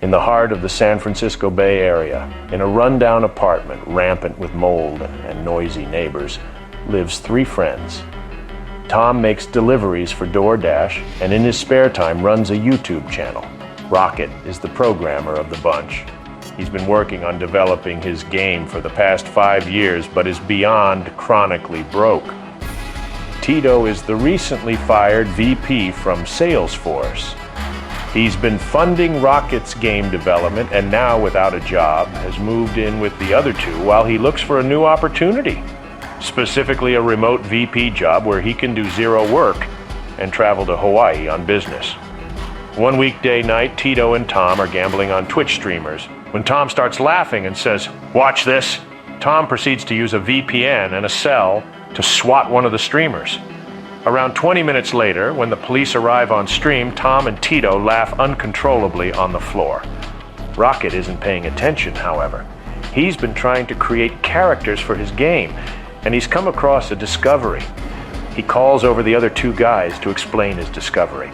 In the heart of the San Francisco Bay Area, in a rundown apartment rampant with mold and noisy neighbors, lives three friends. Tom makes deliveries for DoorDash and in his spare time runs a YouTube channel. Rocket is the programmer of the bunch. He's been working on developing his game for the past 5 years, but is beyond chronically broke. Tito is the recently fired VP from Salesforce. He's been funding Rocket's game development and now, without a job, has moved in with the other two while he looks for a new opportunity, specifically a remote VP job where he can do zero work and travel to Hawaii on business. One weekday night, Tito and Tom are gambling on Twitch streamers. When Tom starts laughing and says, "Watch this," Tom proceeds to use a VPN and a cell to swat one of the streamers. Around 20 minutes later, when the police arrive on stream, Tom and Tito laugh uncontrollably on the floor. Rocket isn't paying attention, however. He's been trying to create characters for his game, and he's come across a discovery. He calls over the other two guys to explain his discovery.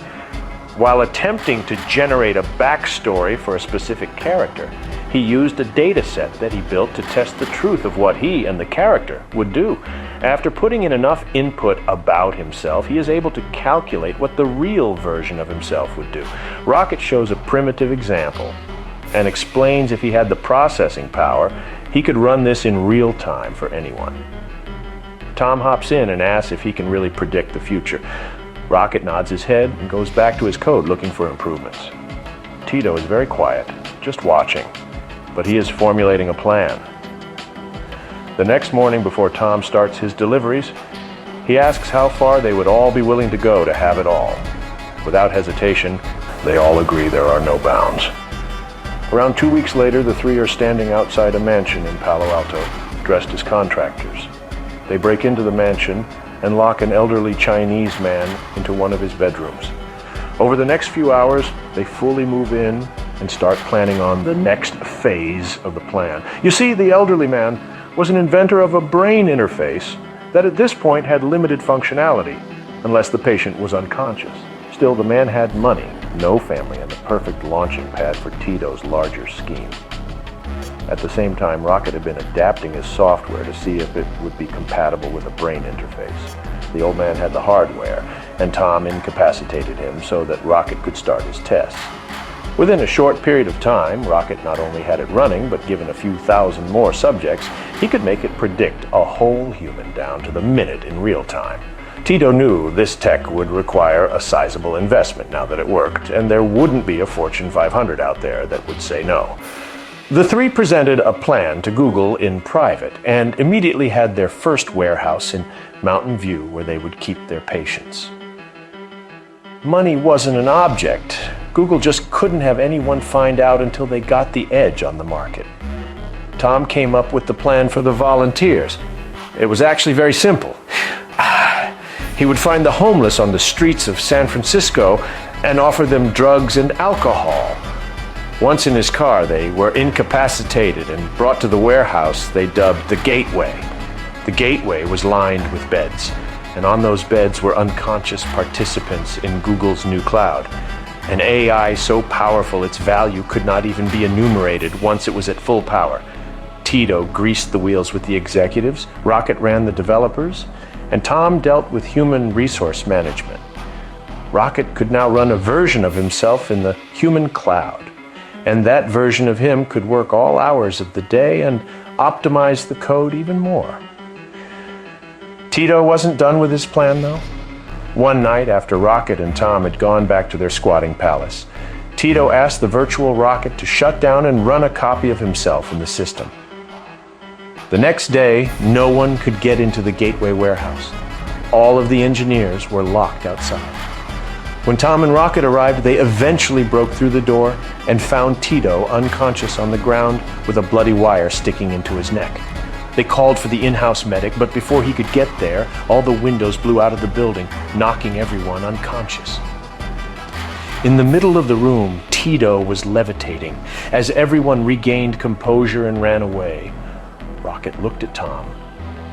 While attempting to generate a backstory for a specific character, he used a data set that he built to test the truth of what he and the character would do. After putting in enough input about himself, he is able to calculate what the real version of himself would do. Rocket shows a primitive example and explains if he had the processing power, he could run this in real time for anyone. Tom hops in and asks if he can really predict the future. Rocket nods his head and goes back to his code looking for improvements. Tito is very quiet, just watching, but he is formulating a plan. The next morning before Tom starts his deliveries, he asks how far they would all be willing to go to have it all. Without hesitation, they all agree there are no bounds. Around 2 weeks later, the three are standing outside a mansion in Palo Alto, dressed as contractors. They break into the mansion and lock an elderly Chinese man into one of his bedrooms. Over the next few hours, they fully move in and start planning on the next phase of the plan. You see, the elderly man was an inventor of a brain interface that at this point had limited functionality, unless the patient was unconscious. Still, the man had money, no family, and the perfect launching pad for Tito's larger scheme. At the same time, Rocket had been adapting his software to see if it would be compatible with a brain interface. The old man had the hardware, and Tom incapacitated him so that Rocket could start his tests. Within a short period of time, Rocket not only had it running, but given a few thousand more subjects, he could make it predict a whole human down to the minute in real time. Tito knew this tech would require a sizable investment now that it worked, and there wouldn't be a Fortune 500 out there that would say no. The three presented a plan to Google in private and immediately had their first warehouse in Mountain View where they would keep their patients. Money wasn't an object. Google just couldn't have anyone find out until they got the edge on the market. Tom came up with the plan for the volunteers. It was actually very simple. He would find the homeless on the streets of San Francisco and offer them drugs and alcohol. Once in his car, they were incapacitated and brought to the warehouse they dubbed the Gateway. The Gateway was lined with beds, and on those beds were unconscious participants in Google's new cloud. An AI so powerful its value could not even be enumerated once it was at full power. Tito greased the wheels with the executives, Rocket ran the developers, and Tom dealt with human resource management. Rocket could now run a version of himself in the human cloud, and that version of him could work all hours of the day and optimize the code even more. Tito wasn't done with his plan, though. One night, after Rocket and Tom had gone back to their squatting palace, Tito asked the virtual Rocket to shut down and run a copy of himself in the system. The next day, no one could get into the Gateway warehouse. All of the engineers were locked outside. When Tom and Rocket arrived, they eventually broke through the door and found Tito unconscious on the ground with a bloody wire sticking into his neck. They called for the in-house medic, but before he could get there, all the windows blew out of the building, knocking everyone unconscious. In the middle of the room, Tito was levitating. As everyone regained composure and ran away, Rocket looked at Tom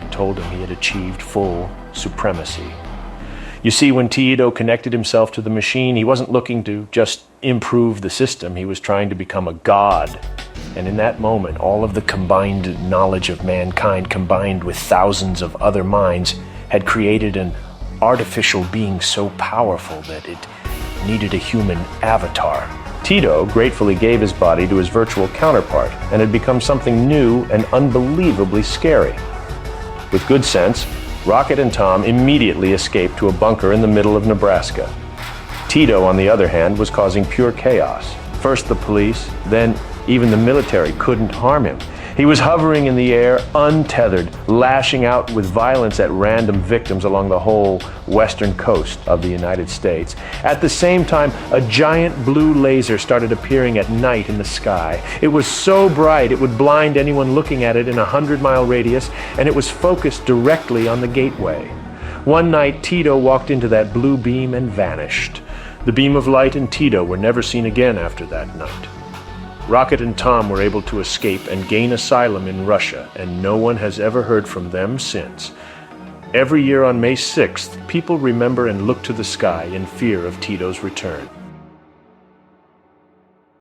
and told him he had achieved full supremacy. You see, when Tito connected himself to the machine, he wasn't looking to just improve the system. He was trying to become a god. And in that moment, all of the combined knowledge of mankind, combined with thousands of other minds, had created an artificial being so powerful that it needed a human avatar. Tito gratefully gave his body to his virtual counterpart and had become something new and unbelievably scary. With good sense, Rocket and Tom immediately escaped to a bunker in the middle of Nebraska. Tito, on the other hand, was causing pure chaos. First the police, then even the military couldn't harm him. He was hovering in the air, untethered, lashing out with violence at random victims along the whole western coast of the United States. At the same time, a giant blue laser started appearing at night in the sky. It was so bright it would blind anyone looking at it in a 100-mile radius, and it was focused directly on the gateway. One night, Tito walked into that blue beam and vanished. The beam of light and Tito were never seen again after that night. Rocket and Tom were able to escape and gain asylum in Russia, and no one has ever heard from them since. Every year on May 6th, people remember and look to the sky in fear of Tito's return.